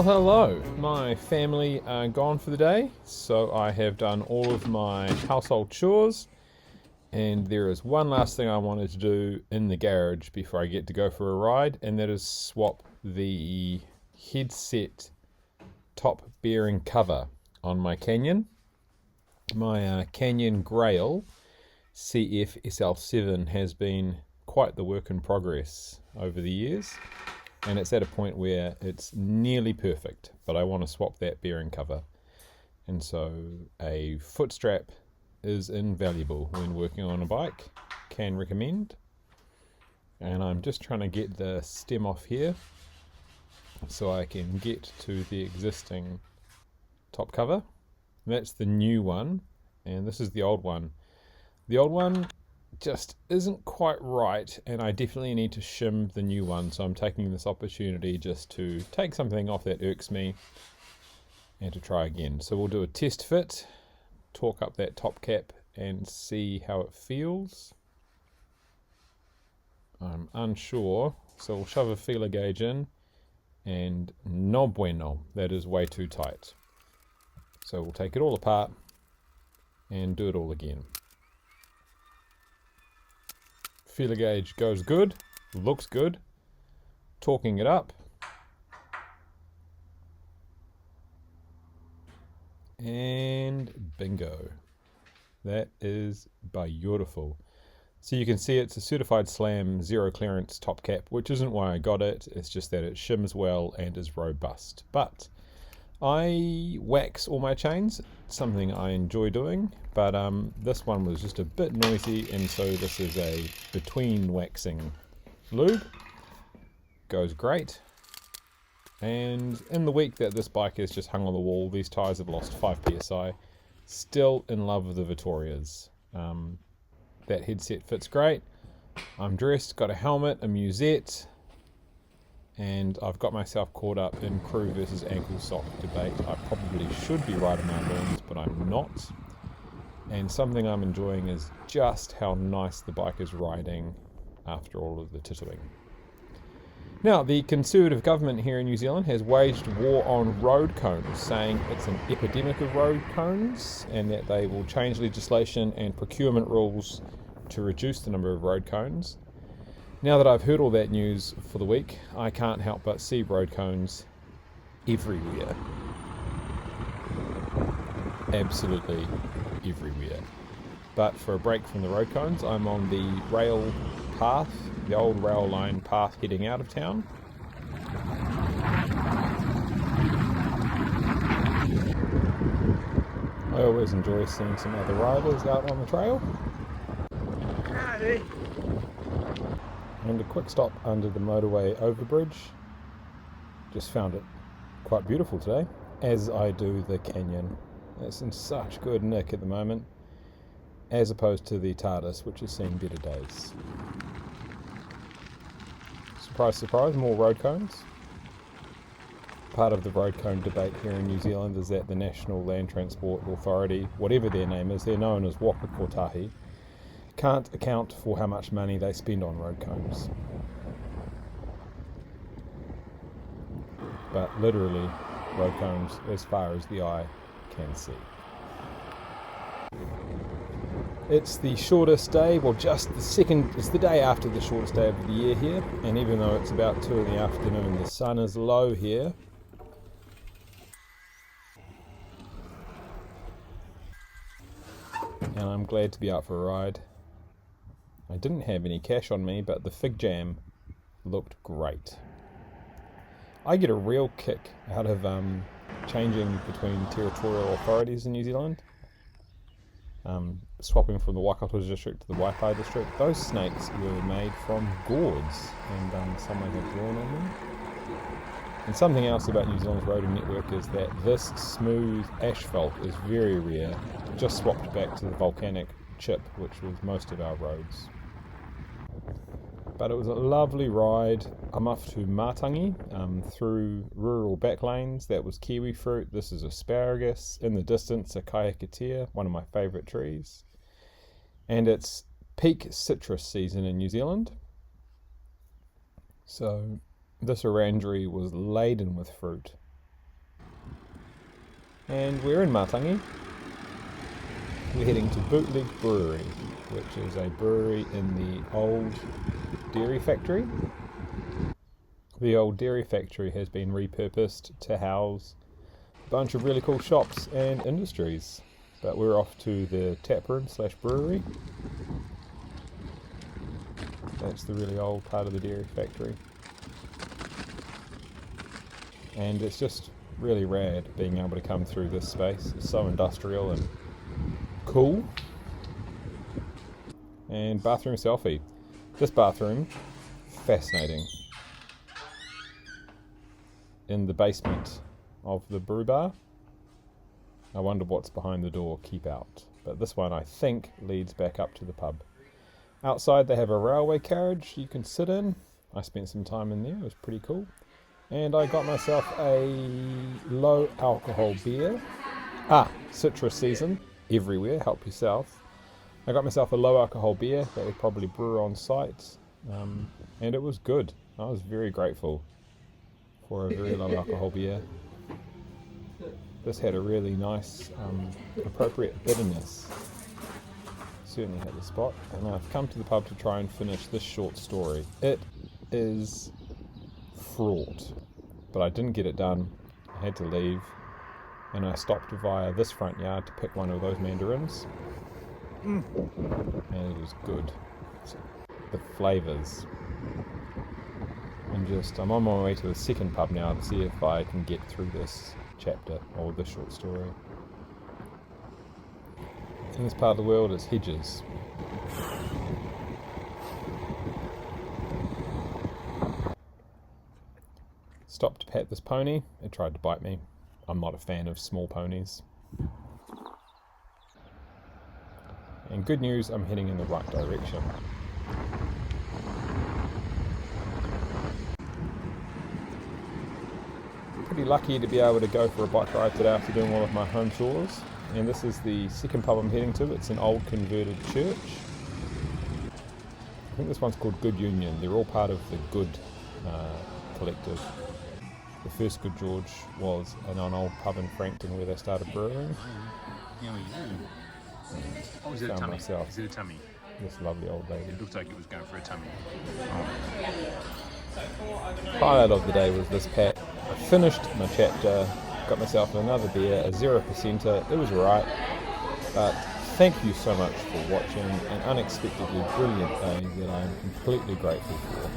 Well, hello. My family are gone for the day, so I have done all of my household chores, and there is one last thing I wanted to do in the garage before I get to go for a ride, and that is swap the headset top bearing cover on my Canyon. My Canyon Grail CF SL7 has been quite the work in progress over the years, and it's at a point where it's nearly perfect, but I want to swap that bearing cover. And so a foot strap is invaluable when working on a bike, can recommend. And I'm just trying to get the stem off here so I can get to the existing top cover. That's the new one, and this is the old one. The old one just isn't quite right, and I definitely need to shim the new one, so I'm taking this opportunity just to take something off that irks me and to try again. So we'll do a test fit, torque up that top cap and see how it feels. I'm unsure, so we'll shove a feeler gauge in, and no bueno, that is way too tight. So we'll take it all apart and do it all again. Feeler gauge goes good, looks good. Torquing it up. And bingo. That is beautiful. So you can see it's a certified slam zero clearance top cap, which isn't why I got it. It's just that it shims well and is robust. But I wax all my chains, something I enjoy doing, but this one was just a bit noisy, and so this is a between waxing lube. Goes great. And in the week that this bike is just hung on the wall, these tyres have lost 5 psi. Still in love with the Vittorias. That headset fits great. I'm dressed, got a helmet, a musette, and I've got myself caught up in crew versus ankle sock debate. I probably should be riding my loons, but I'm not. And something I'm enjoying is just how nice the bike is riding after all of the tittling. Now, the Conservative government here in New Zealand has waged war on road cones, saying it's an epidemic of road cones and that they will change legislation and procurement rules to reduce the number of road cones. Now that I've heard all that news for the week, I can't help but see road cones everywhere. Absolutely everywhere. But for a break from the road cones, I'm on the rail path, the old rail line path heading out of town. I always enjoy seeing some other riders out on the trail. Howdy. And a quick stop under the motorway overbridge. Just found it quite beautiful today, as I do the Canyon. It's in such good nick at the moment, as opposed to the TARDIS, which has seen better days. Surprise, surprise, more road cones. Part of the road cone debate here in New Zealand is that the National Land Transport Authority, whatever their name is, they're known as Waka Kotahi, can't account for how much money they spend on road cones. But literally, road cones as far as the eye can see. It's the shortest day, well it's the day after the shortest day of the year here, and even though it's about 2 in the afternoon, the sun is low here. And I'm glad to be out for a ride. I didn't have any cash on me, but the fig jam looked great. I get a real kick out of changing between territorial authorities in New Zealand. Swapping from the Waikato district to the Waipai district. Those snakes were made from gourds, and someone had drawn on them. And something else about New Zealand's roading network is that this smooth asphalt is very rare. Just swapped back to the volcanic chip, which was most of our roads. But it was a lovely ride. I'm off to Matangi, through rural backlanes. That was kiwi fruit. This is asparagus. In the distance, a kaiakatea, one of my favourite trees. And it's peak citrus season in New Zealand. So this orangery was laden with fruit. And we're in Matangi. We're heading to Bootleg Brewery, which is a brewery in the old dairy factory. The old dairy factory has been repurposed to house a bunch of really cool shops and industries. But we're off to the tap room / brewery. That's the really old part of the dairy factory. And it's just really rad being able to come through this space. It's so industrial and cool. And bathroom selfie. This bathroom, fascinating. In the basement of the brew bar. I wonder what's behind the door, keep out. But this one I think leads back up to the pub. Outside they have a railway carriage you can sit in. I spent some time in there, it was pretty cool. And I got myself a low alcohol beer. Citrus season, everywhere, help yourself. I got myself a low alcohol beer that they probably brew on site. And it was good. I was very grateful for a very low alcohol beer. This had a really nice, appropriate bitterness. Certainly had the spot. And I've come to the pub to try and finish this short story. It is fraught, but I didn't get it done. I had to leave, and I stopped via this front yard to pick one of those mandarins, and it was good. The flavours. I'm on my way to the second pub now to see if I can get through this chapter or this short story. In this part of the world it's hedges. Stopped to pat this pony. It tried to bite me. I'm not a fan of small ponies. And good news, I'm heading in the right direction. Pretty lucky to be able to go for a bike ride today after doing all of my home chores. And this is the second pub I'm heading to. It's an old converted church. I think this one's called Good Union. They're all part of the Good collective. The first Good George was an old pub in Frankton where they started brewing. Oh, is it a tummy? Myself Is it a tummy? this lovely old lady. It looks like it was going for a tummy. Highlight of the day was this pat. I finished my chapter, got myself another beer, a 0%er. It was alright, but thank you so much for watching an unexpectedly brilliant day that I am completely grateful for.